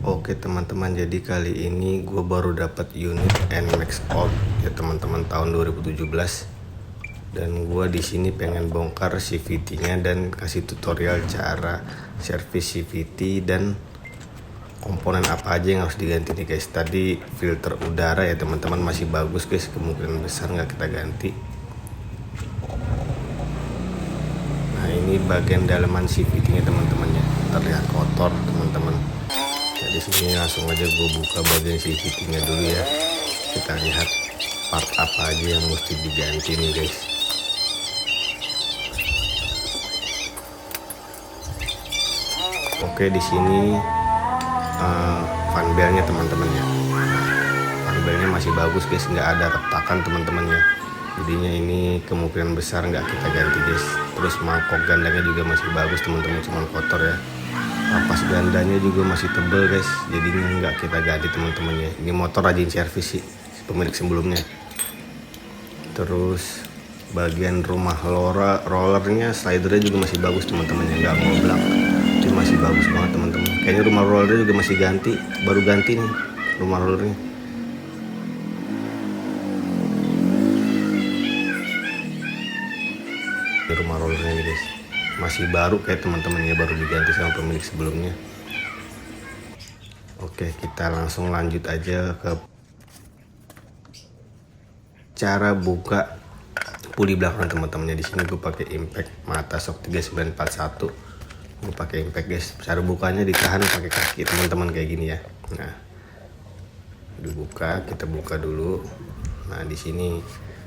Oke teman-teman, jadi kali ini gue baru dapat unit NMAX Old ya teman-teman, tahun 2017. Dan gue di sini pengen bongkar CVT-nya dan kasih tutorial cara servis CVT dan komponen apa aja yang harus diganti nih guys. Tadi filter udara ya teman-teman masih bagus guys, kemungkinan besar nggak kita ganti. Nah ini bagian dalaman CVT-nya teman-teman ya, terlihat kotor teman-teman. Di sini langsung aja gue buka bagian CVT-nya dulu ya. Kita lihat part apa aja yang mesti diganti nih guys. Oke, di sini fan belnya teman-teman ya. Fan belnya masih bagus guys, nggak ada retakan teman-teman ya. Jadinya ini kemungkinan besar nggak kita ganti guys. Terus mangkok gandanya juga masih bagus teman-teman, cuma kotor ya. Kampas gandanya juga masih tebel guys, jadinya nggak kita ganti teman-teman ya. Ini motor rajin servis sih pemilik sebelumnya. Terus bagian rumah rollernya, slidernya juga masih bagus teman-teman ya, nggak ngoblak, itu masih bagus banget teman-teman. Kayaknya rumah rollernya juga masih ganti, baru ganti nih rumah rollernya. Ini rumah rollernya nih guys, masih baru kayak teman-teman ya, baru diganti sama pemilik sebelumnya. Oke, kita langsung lanjut aja ke cara buka puli belakang teman-temannya. Di sini gue pakai impact Mata Shock 3941. Gue pakai impact guys. Cara bukanya ditahan pakai kaki teman-teman kayak gini ya. Nah, dibuka, kita buka dulu. Nah, di sini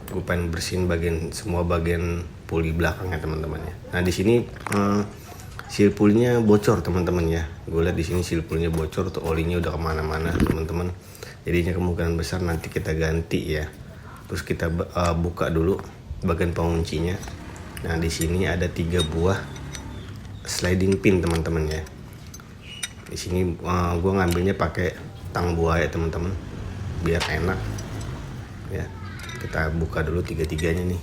gue pengen bersihin semua bagian puli belakangnya teman-teman ya. Nah, di sini seal pulinya bocor teman-teman ya. Gue lihat di sini seal pulinya bocor, tuh olinya udah kemana-mana teman-teman. Jadinya kemungkinan besar nanti kita ganti ya. Terus kita buka dulu bagian penguncinya. Nah, di sini ada 3 buah sliding pin teman-teman ya. Di sini gue ngambilnya pakai tang buaya teman-teman, biar enak ya. Kita buka dulu tiga-tiganya nih.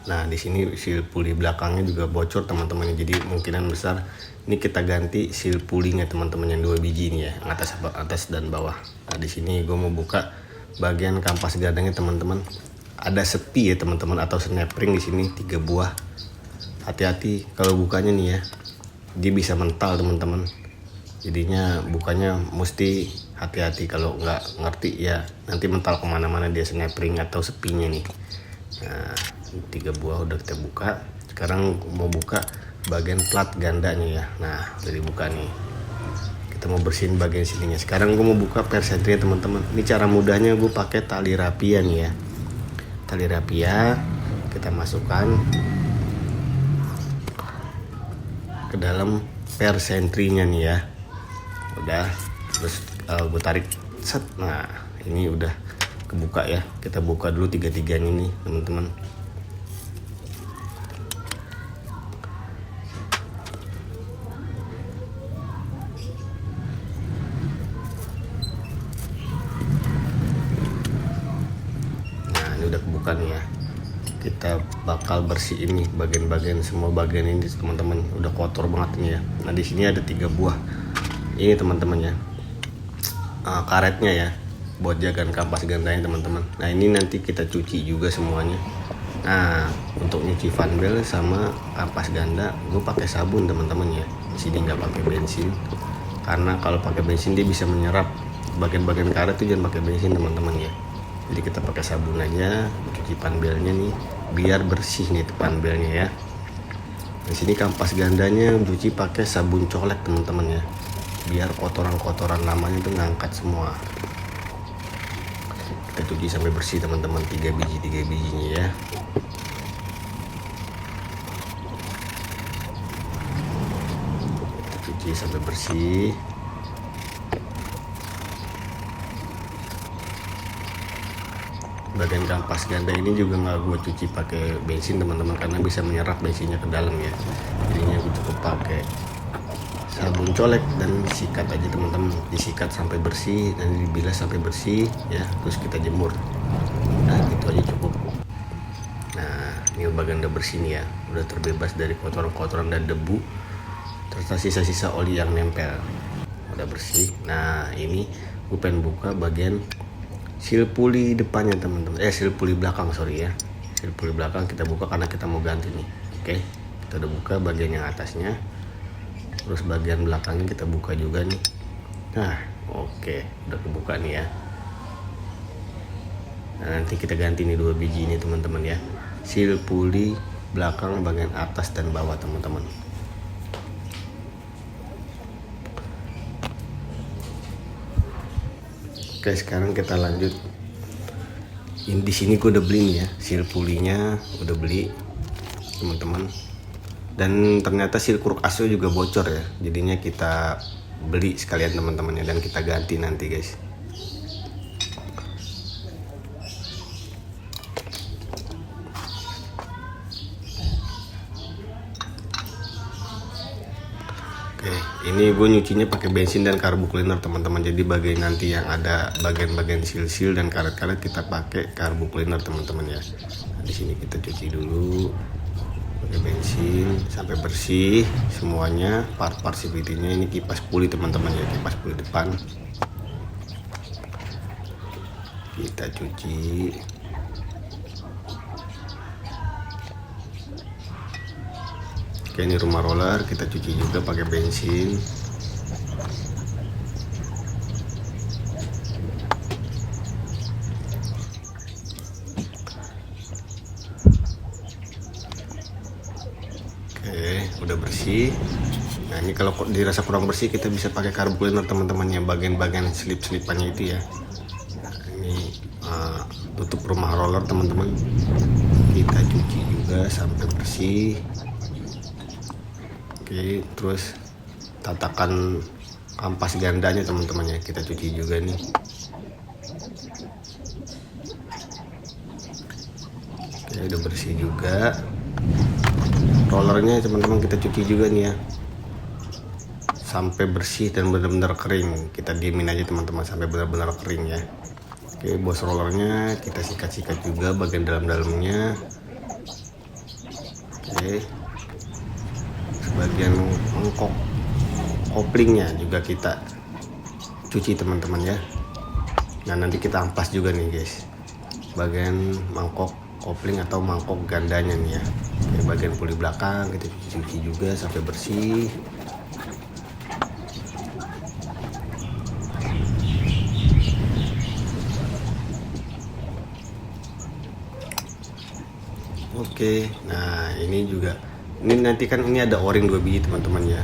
Nah, di sini seal puli belakangnya juga bocor teman-teman. Jadi kemungkinan besar ini kita ganti seal pulinya teman-teman, yang 2 biji ini ya, atas dan bawah. Nah, di sini gue mau buka bagian kampas gandanya teman-teman. Ada sepi ya teman-teman, atau snap ring di sini 3 buah. Hati-hati kalau bukanya nih ya, dia bisa mental teman-teman. Jadinya bukanya mesti hati-hati, kalau nggak ngerti ya nanti mental kemana-mana dia snap ring atau sepinya nih. Nah, 3 buah udah kita buka. Sekarang mau buka bagian plat gandanya ya. Nah, udah dibuka nih. Kita mau bersihin bagian sininya. Sekarang gue mau buka persentrinya teman-teman. Ini cara mudahnya, gue pakai tali rapia nih ya. Tali rapia kita masukkan ke dalam persentrinya nih ya. Udah, terus gue tarik set. Nah, ini udah kebuka ya. Kita buka dulu tiga-tiganya nih teman-teman. Nah, ini udah kebuka nih ya. Kita bakal bersih ini bagian-bagian, semua bagian ini teman-teman, udah kotor banget nih ya. Nah, di sini ada 3 buah ini teman-teman ya, karetnya ya, buat jagaan kampas gandanya teman-teman. Nah, ini nanti kita cuci juga semuanya. Nah, untuk nyuci fan bel sama kampas ganda gue pakai sabun teman-teman ya. Di sini nggak pakai bensin, karena kalau pakai bensin dia bisa menyerap bagian-bagian karet tuh. Jangan pakai bensin teman-teman ya. Jadi kita pakai sabun aja, cuci fan belnya nih biar bersih nih fan belnya ya. Di sini kampas gandanya cuci pakai sabun colek teman-teman ya, biar kotoran-kotoran lamanya itu ngangkat semua. Kita cuci sampai bersih teman-teman, 3 bijinya ya. Kita cuci sampai bersih. Bagian kampas ganda ini juga nggak gue cuci pakai bensin teman-teman, karena bisa menyerap bensinnya ke dalam ya. Jadinya gue cukup pakai sabun colek dan sikat aja teman-teman. Disikat sampai bersih dan dibilas sampai bersih ya, terus kita jemur. Nah, itu aja cukup. Ini bagian udah bersih nih ya, udah terbebas dari kotoran-kotoran dan debu serta sisa-sisa oli yang nempel, udah bersih. Nah ini gue pengen buka bagian seal puli depannya teman-teman, seal puli belakang, sorry ya, seal puli belakang kita buka karena kita mau ganti nih. Oke, kita udah buka bagian yang atasnya, terus bagian belakangnya kita buka juga nih. Nah oke, udah kebuka nih ya. Nah, nanti kita ganti nih 2 biji ini teman-teman ya, seal puli belakang bagian atas dan bawah teman-teman. Oke, sekarang kita lanjut. Di sini gue udah beli nih ya, seal pulinya udah beli teman-teman. Dan ternyata seal kruk asio juga bocor ya, jadinya kita beli sekalian teman-temannya dan kita ganti nanti guys. Ini gue nyucinya pakai bensin dan karbu cleaner teman-teman. Jadi bagian nanti yang ada bagian-bagian seal-seal dan karet-karet kita pakai karbu cleaner teman-teman ya. Nah, di sini kita cuci dulu pakai bensin sampai bersih semuanya. Part-part CVT-nya ini kipas puli teman-teman ya, kipas puli depan. Kita cuci. Oke, ini rumah roller kita cuci juga pakai bensin. Oke, udah bersih. Nah ini kalau dirasa kurang bersih kita bisa pakai karbu cleaner teman-teman ya, bagian-bagian selip-selipannya itu ya. Nah, ini tutup rumah roller teman-teman, kita cuci juga sampai bersih. Oke, terus tatakan kampas gandanya teman-teman ya, kita cuci juga nih. Oke, udah bersih juga. Rollernya teman-teman kita cuci juga nih ya, sampai bersih dan benar-benar kering. Kita diemin aja teman-teman sampai benar-benar kering ya. Oke, bos rollernya kita sikat-sikat juga bagian dalam-dalamnya. Oke, bagian mangkok koplingnya juga kita cuci teman-teman ya. Nah nanti kita ampas juga nih guys, bagian mangkok kopling atau mangkok gandanya nih ya. Oke, bagian puli belakang kita cuci juga sampai bersih. Oke, nah ini juga, ini nanti kan ini ada o-ring 2 biji teman-teman ya.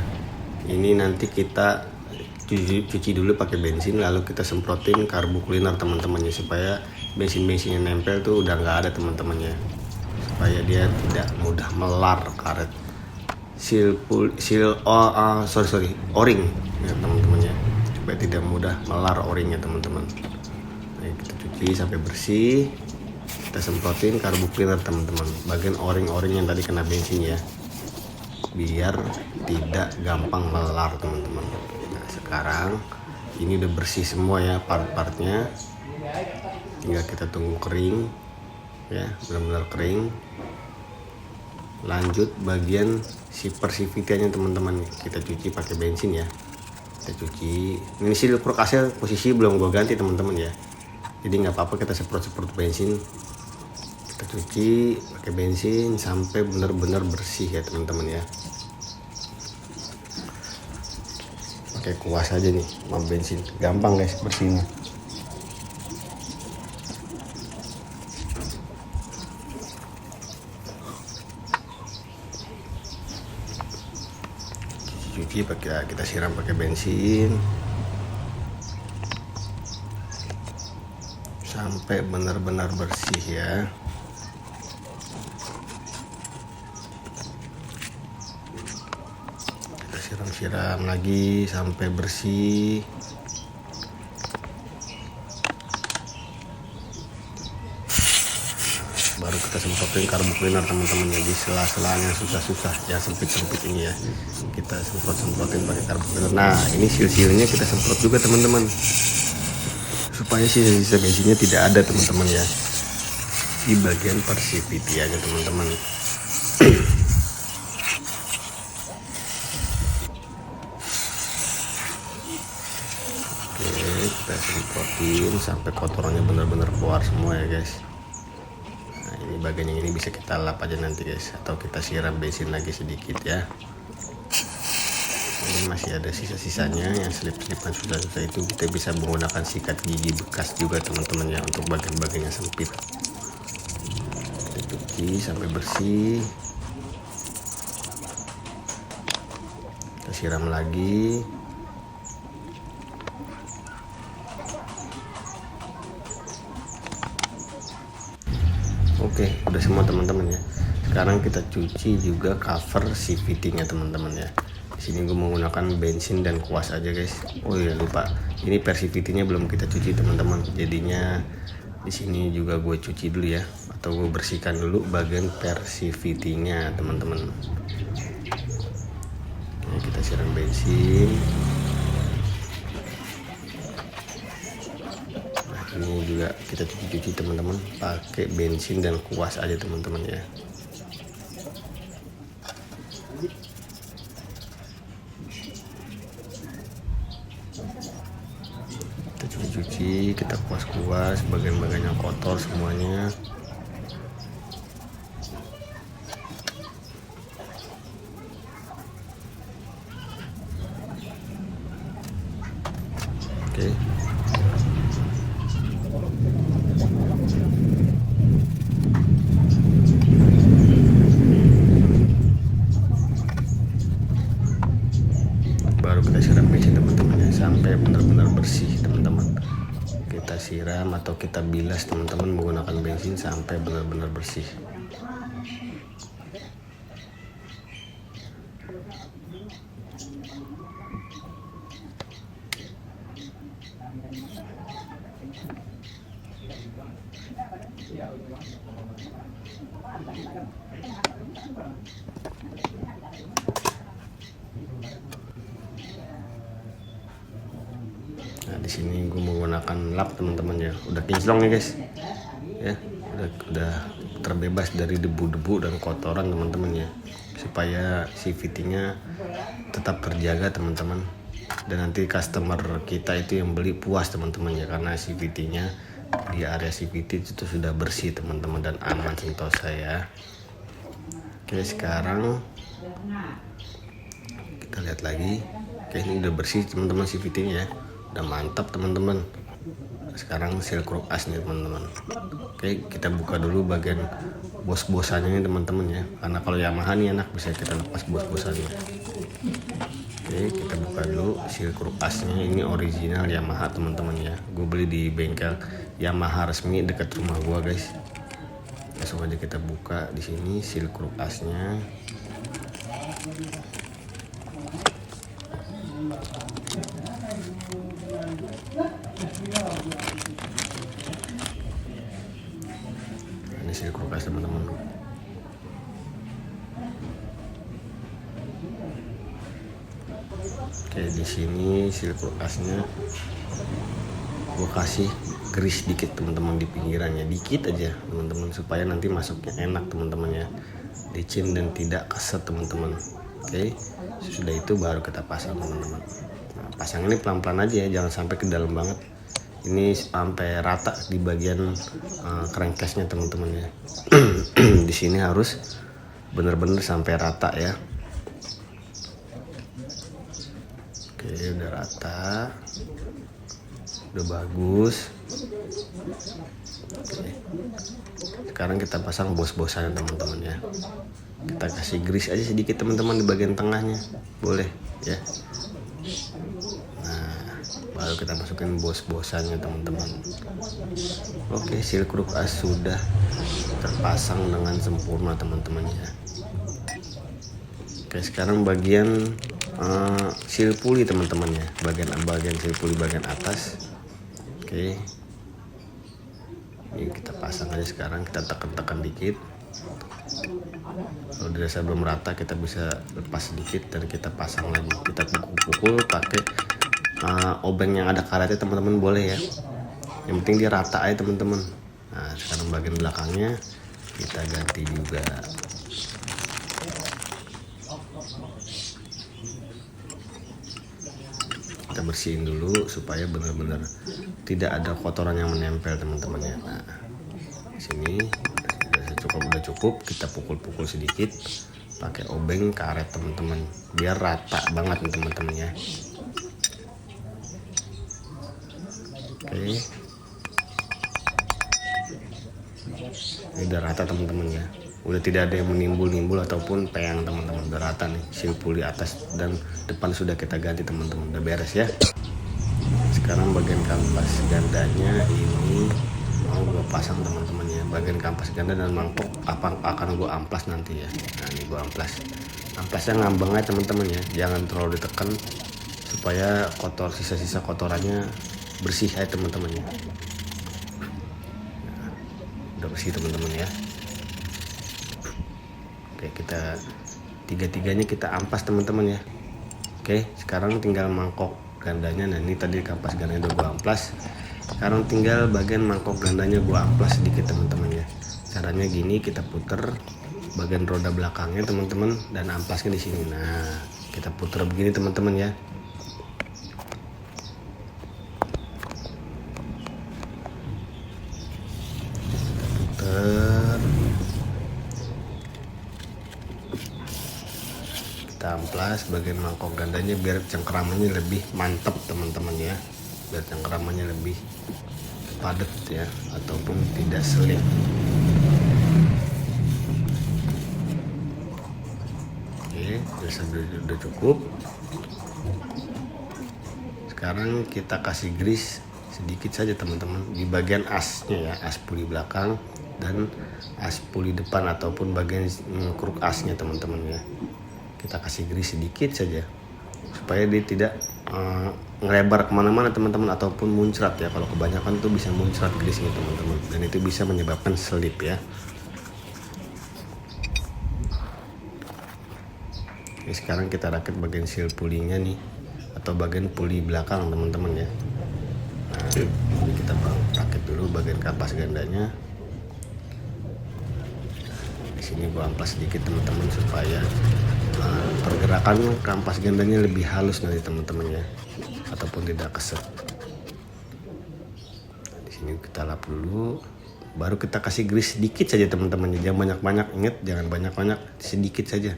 Ini nanti kita cuci dulu pakai bensin, lalu kita semprotin karbu cleaner teman-teman ya, supaya bensin-bensin yang nempel tuh udah nggak ada teman-teman ya, supaya dia tidak mudah melar karet o-ring ya teman-teman ya, supaya tidak mudah melar o-ringnya teman-teman. Nah, kita cuci sampai bersih, kita semprotin karbu cleaner teman-teman, bagian o-ring yang tadi kena bensin ya, biar tidak gampang melar teman-teman. Nah sekarang ini udah bersih semua ya part-partnya, tinggal kita tunggu kering ya, benar-benar kering. Lanjut bagian zipper CVT-nya teman-teman, kita cuci pakai bensin ya, kita cuci. Ini seal kruk asio posisi belum gue ganti teman-teman ya, jadi nggak apa-apa kita semprot bensin. Kita cuci pakai bensin sampai benar-benar bersih ya teman-teman ya. Pakai kuas aja nih sama bensin, gampang guys bersihnya. Cuci pakai, kita siram pakai bensin sampai benar-benar bersih ya. Siram lagi sampai bersih. Baru kita semprotin karbu cleaner teman-teman ya, di sela-selanya susah-susah ya, sempit-sempit ini ya, kita semprotin pakai karbu cleaner. Nah ini seal-sealnya kita semprot juga teman-teman, supaya sisa-sisa bensinnya tidak ada teman-teman ya. di bagian persipitianya teman-teman. Oke, kita semprotin sampai kotorannya benar-benar keluar semua ya guys. Nah, ini bagian yang ini bisa kita lap aja nanti guys, atau kita siram bensin lagi sedikit ya. Ini masih ada sisa-sisanya yang selip-selipan susah-susah itu, kita bisa menggunakan sikat gigi bekas juga teman-teman ya, untuk bagian-bagian yang sempit. Kita cuci sampai bersih, kita siram lagi. Oke, udah semua teman-teman ya. Sekarang kita cuci juga cover si fittingnya teman-teman ya. Di sini gue menggunakan bensin dan kuas aja guys. Oh iya lupa, ini persivitinya belum kita cuci teman-teman. Jadinya di sini juga gue cuci dulu ya, atau gue bersihkan dulu bagian persivitinya teman-teman. Kita siram bensin. Nah ini juga kita cuci-cuci teman-teman, pakai bensin dan kuas aja teman-teman ya. Kita cuci-cuci, kita kuas-kuas bagian-bagian yang kotor semuanya. Oke. Baru kita siram bensin teman-teman ya, sampai benar-benar bersih teman-teman. Kita siram atau kita bilas teman-teman menggunakan bensin sampai benar-benar bersih. Nah di sini gue menggunakan lap teman-teman ya, udah kinclong nih guys ya, udah terbebas dari debu-debu dan kotoran teman-teman ya, supaya si fittingnya tetap terjaga teman-teman, dan nanti customer kita itu yang beli puas teman-teman ya, karena si fittingnya di area CVT itu sudah bersih teman-teman dan aman sentosa ya. Oke, sekarang kita lihat lagi. Oke, ini udah bersih teman-teman CVT-nya ya, udah mantap teman-teman. Sekarang seal crop as nih teman-teman. Oke, kita buka dulu bagian bos-bosannya nih teman-teman ya, karena kalau Yamaha nih enak bisa kita lepas bos-bosannya. Oke, kita buka dulu seal crop asnya. Ini original Yamaha teman-teman ya, gue beli di bengkel Yamaha resmi dekat rumah gua guys. Langsung aja kita buka di sini seal crop asnya. Ini seal crop as teman-teman. Oke, di sini seal crop asnya gua kasih grease dikit teman-teman di pinggirannya, dikit aja teman-teman, supaya nanti masuknya enak teman-teman ya, licin dan tidak keset teman-teman. Oke, sudah itu baru kita pasang teman-teman. Nah, pasang ini pelan-pelan aja ya, jangan sampai ke dalam banget. Ini sampai rata di bagian crankcase-nya teman-teman ya. Di sini harus bener-bener sampai rata ya. Oke, udah rata, udah bagus. Oke. Sekarang kita pasang bos-bosannya teman-teman ya. Kita kasih grease aja sedikit teman-teman di bagian tengahnya, boleh ya. Nah, baru kita masukin bos-bosannya teman-teman. Oke, seal crop as sudah terpasang dengan sempurna teman-teman ya. Oke, sekarang bagian seal puli teman-teman ya, bagian seal puli bagian atas. Oke, ini kita pasang aja sekarang, kita tekan-tekan dikit. Kalau dirasa belum rata kita bisa lepas sedikit dan kita pasang lagi. Kita pukul-pukul pakai obeng yang ada karetnya teman-teman, boleh ya. Yang penting dia rata aja teman-teman. Nah sekarang bagian belakangnya kita ganti juga. Kita bersihin dulu supaya benar-benar tidak ada kotoran yang menempel teman-teman ya. Nah di sini udah cukup, kita pukul-pukul sedikit pakai obeng karet teman-teman biar rata banget nih teman-teman ya. Oke, ini udah rata teman-teman ya, udah tidak ada yang menimbul-nimbul ataupun peyang teman-teman, udah rata nih. Seal puli atas dan depan sudah kita ganti teman-teman, udah beres ya. Sekarang bagian kampas gandanya ini mau gue pasang teman-teman ya. Bagian kampas ganda dan mangkok akan gue amplas nanti ya. Nah ini gue amplasnya ngambang aja teman-teman ya, jangan terlalu ditekan supaya sisa-sisa kotorannya bersih aja teman-teman ya. Nah, udah bersih teman-teman ya. Oke, kita tiga-tiganya kita ampas teman-teman ya. Oke, sekarang tinggal mangkok gandanya. Nah ini tadi kampas gandanya udah gue amplas, sekarang tinggal bagian mangkok gandanya gue amplas sedikit teman-teman ya. Caranya gini, kita puter bagian roda belakangnya teman-teman dan amplasnya di sini. Nah kita puter begini teman-teman ya. Kita amplas bagian mangkok gandanya biar cengkeramannya lebih mantap teman-teman ya, biar cengkeramannya lebih padat ya ataupun tidak selip. Oke, udah cukup. Sekarang kita kasih grease sedikit saja teman-teman di bagian asnya ya, as puli belakang dan as puli depan ataupun bagian kruk asnya teman-teman ya. Kita kasih grease sedikit saja supaya dia tidak ngelebar kemana-mana teman-teman ataupun muncrat ya. Kalau kebanyakan tuh bisa muncrat grease-nya teman-teman dan itu bisa menyebabkan selip ya. Oke, sekarang kita rakit bagian seal pulinya nih atau bagian puli belakang teman-teman ya. Nah ini kita rakit dulu bagian kampas gandanya. Di sini gua amplas sedikit teman-teman supaya pergerakan kampas gandanya lebih halus nanti teman-teman ya, ataupun tidak keset. Di sini kita lap dulu, baru kita kasih grease sedikit saja teman-teman, jangan banyak-banyak. Ingat jangan banyak-banyak, sedikit saja,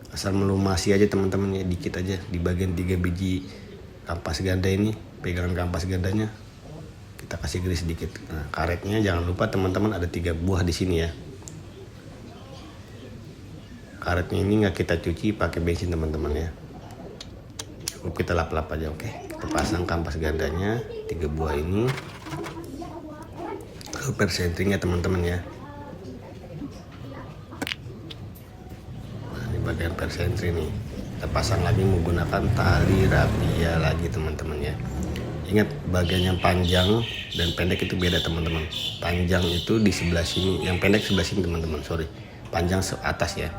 asal melumasi aja teman-teman ya, dikit aja di bagian 3 biji kampas ganda ini, pegangan kampas gandanya kita kasih grease sedikit. Nah karetnya jangan lupa teman-teman ada 3 buah di sini ya. Karetnya ini nggak kita cuci pakai bensin teman-teman ya, cukup kita lap-lap aja. Oke, kita pasang kampas gandanya 3 buah ini ke persentringnya teman-teman ya. Nah ini bagian persentri nih, kita pasang lagi menggunakan tali rapia lagi teman-teman ya. Ingat bagian yang panjang dan pendek itu beda teman-teman. Panjang itu di sebelah sini, yang pendek sebelah sini teman-teman, sorry, panjang atas ya.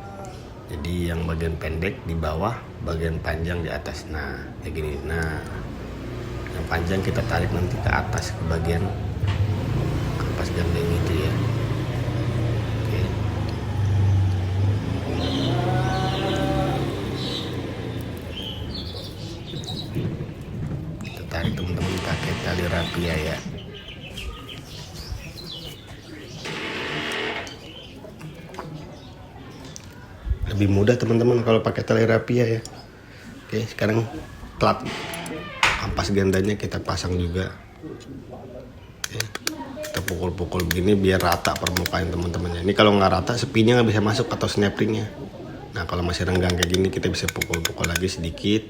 Jadi yang bagian pendek di bawah, bagian panjang di atas. Nah kayak gini. Nah yang panjang kita tarik nanti ke atas ke bagian kampas ganda ini tuh ya. Oke. Kita tarik teman-teman pakai tali rapia ya. Lebih mudah teman-teman kalau pakai tali rapia ya. Oke, sekarang plat kampas gandanya kita pasang juga. Oke, kita pukul-pukul begini biar rata permukaan teman-teman. Ini kalau nggak rata sepinya nggak bisa masuk atau snap-ringnya. Nah kalau masih renggang kayak gini kita bisa pukul-pukul lagi sedikit.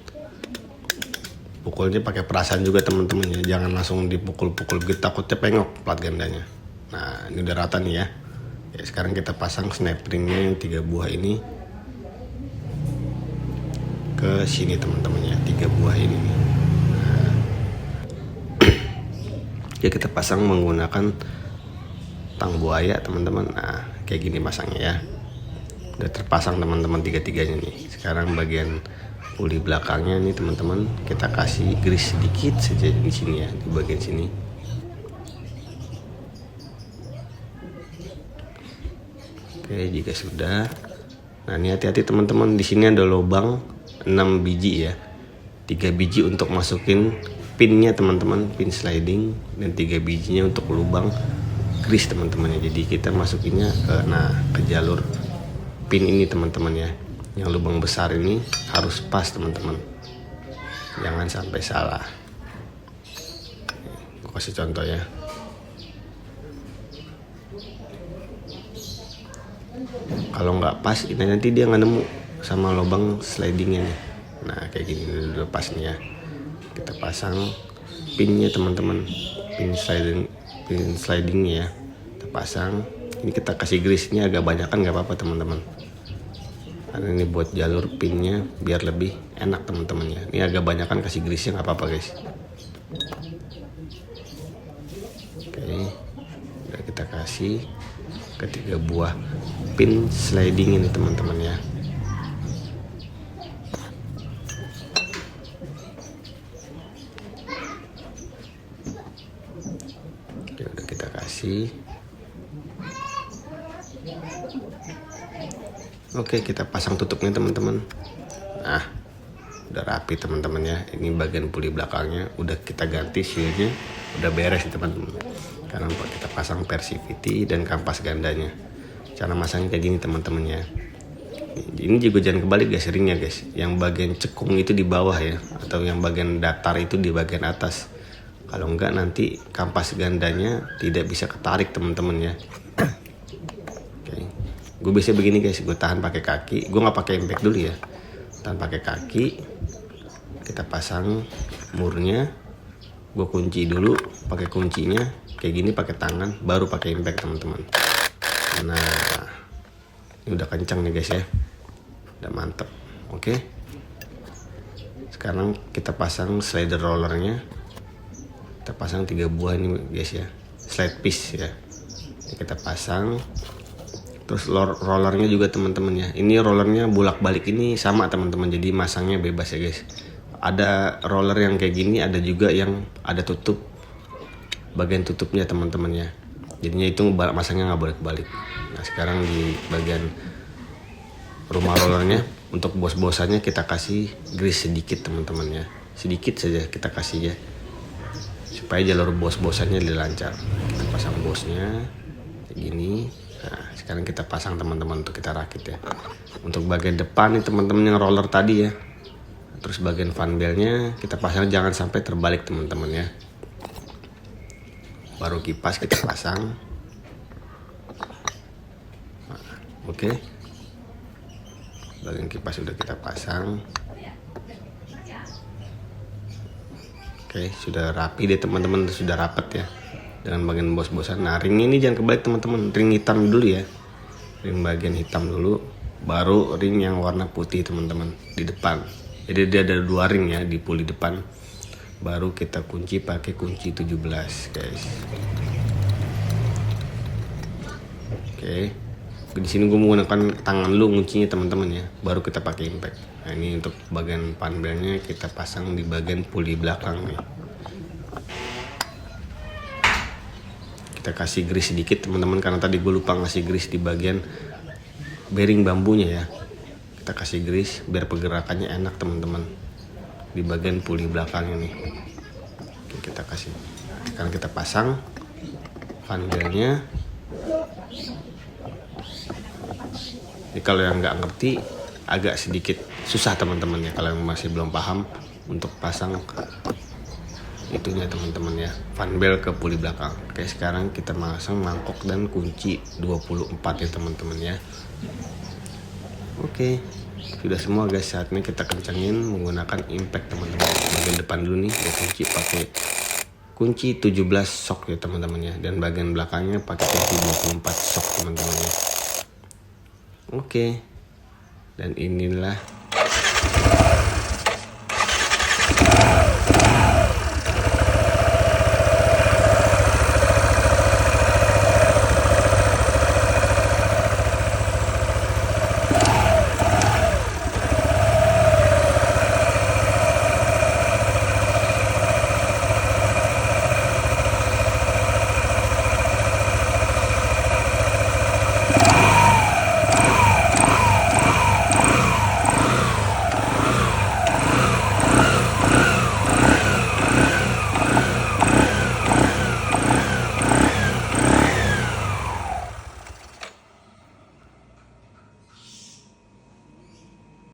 Pukulnya pakai perasaan juga teman-teman ya, jangan langsung dipukul-pukul begitu, takutnya pengok plat gandanya. Nah ini udah rata nih ya. Ya sekarang kita pasang snap-ringnya yang 3 buah ini ke sini teman-teman ya, 3 buah ini nih. Nah, ya kita pasang menggunakan tang buaya teman-teman. Nah kayak gini pasangnya ya, udah terpasang teman-teman 3-3-nya nih. Sekarang bagian puli belakangnya nih teman-teman kita kasih grease sedikit saja di sini ya, di bagian sini. Oke, jika sudah. Nah, ini hati-hati teman-teman, di sini ada lubang 6 biji ya. 3 biji untuk masukin pinnya teman-teman, pin sliding, dan 3 bijinya untuk lubang grease teman-teman ya. Jadi kita masukinnya ke jalur pin ini teman-teman ya. Yang lubang besar ini harus pas teman-teman. Jangan sampai salah. Gue kasih contoh ya. Kalau nggak pas, ini nanti dia nggak nemu sama lubang slidingnya nih. Nah, kayak gini udah pas nih ya. Kita pasang pinnya teman-teman, pin slidingnya ya. Kita pasang. Ini kita kasih grease, ini agak banyakan nggak apa-apa teman-teman. Karena ini buat jalur pinnya biar lebih enak teman-teman ya. Ini agak banyakan kasih grease-nya nggak apa-apa guys. Oke, udah kita kasih ketiga buah pin sliding ini teman-teman ya. Oke, udah kita kasih. Oke, kita pasang tutupnya teman-teman. Nah, udah rapi teman-teman ya. Ini bagian puli belakangnya udah kita ganti shieldnya, udah beres teman-teman. Karena kita pasang Persivity dan kampas gandanya. Cara masangnya kayak gini teman-teman ya. Ini juga jangan kebalik guys, ringnya guys. Yang bagian cekung itu di bawah ya, atau yang bagian datar itu di bagian atas. Kalau enggak nanti kampas gandanya tidak bisa ketarik teman-teman ya. Oke. Gue biasa begini guys, gue tahan pakai kaki. Gue nggak pakai impact dulu ya. Tahan pakai kaki. Kita pasang murnya. Gue kunci dulu pakai kuncinya. Kayak gini pakai tangan, baru pakai impact teman-teman. Nah, ini udah kencang nih guys ya, udah mantep. Oke, sekarang kita pasang slider rollernya. Kita pasang 3 buah ini guys ya, slide piece ya. Ini kita pasang. Terus rollernya juga teman-teman ya. Ini rollernya bolak-balik ini sama teman-teman, jadi masangnya bebas ya guys. Ada roller yang kayak gini, ada juga yang ada tutup, bagian tutupnya teman-teman ya. Jadinya itu masangnya nggak bolak-balik. Nah, sekarang di bagian rumah rollernya, untuk bos-bosannya kita kasih grease sedikit teman-teman ya. Sedikit saja kita kasih ya, supaya jalur bos-bosannya lancar. Kita pasang bosnya kayak gini. Nah, sekarang kita pasang teman-teman untuk kita rakit ya. Untuk bagian depan nih teman-teman yang roller tadi ya. Terus bagian fan belnya kita pasang jangan sampai terbalik teman-teman ya. Baru kipas kita pasang. Nah, oke. Bagian kipas sudah kita pasang. Oke, sudah rapi deh teman-teman, sudah rapat ya dengan bagian bos-bosan. Nah, ring ini jangan kebalik teman-teman, ring hitam dulu ya. Ring bagian hitam dulu, baru ring yang warna putih teman-teman di depan. Jadi dia ada 2 ring ya di puli depan. Baru kita kunci pakai kunci 17 guys. Oke. Di sini gue menggunakan tangan lu kuncinya teman-teman ya. Baru kita pakai impact. Nah, ini untuk bagian panelnya kita pasang di bagian puli belakang nih. Kita kasih grease sedikit teman-teman, karena tadi gue lupa ngasih grease di bagian bearing bambunya ya. Kita kasih grease biar pergerakannya enak teman-teman di bagian puli belakang ini. Oke, kita kasih. Nah, sekarang kita pasang panelnya. Jadi kalau yang nggak ngerti agak sedikit susah teman-teman ya, kalau yang masih belum paham untuk pasang itunya teman-teman ya, fan belt ke puli belakang. Oke, sekarang kita masang mangkok dan kunci 24 ya teman-teman ya. Oke, sudah semua guys. Saatnya kita kencangin menggunakan impact teman-teman. Bagian depan dulu nih ya, kunci pakai kunci 17 shock ya teman-teman ya, dan bagian belakangnya pakai kunci 24 shock teman-teman ya. Oke, dan inilah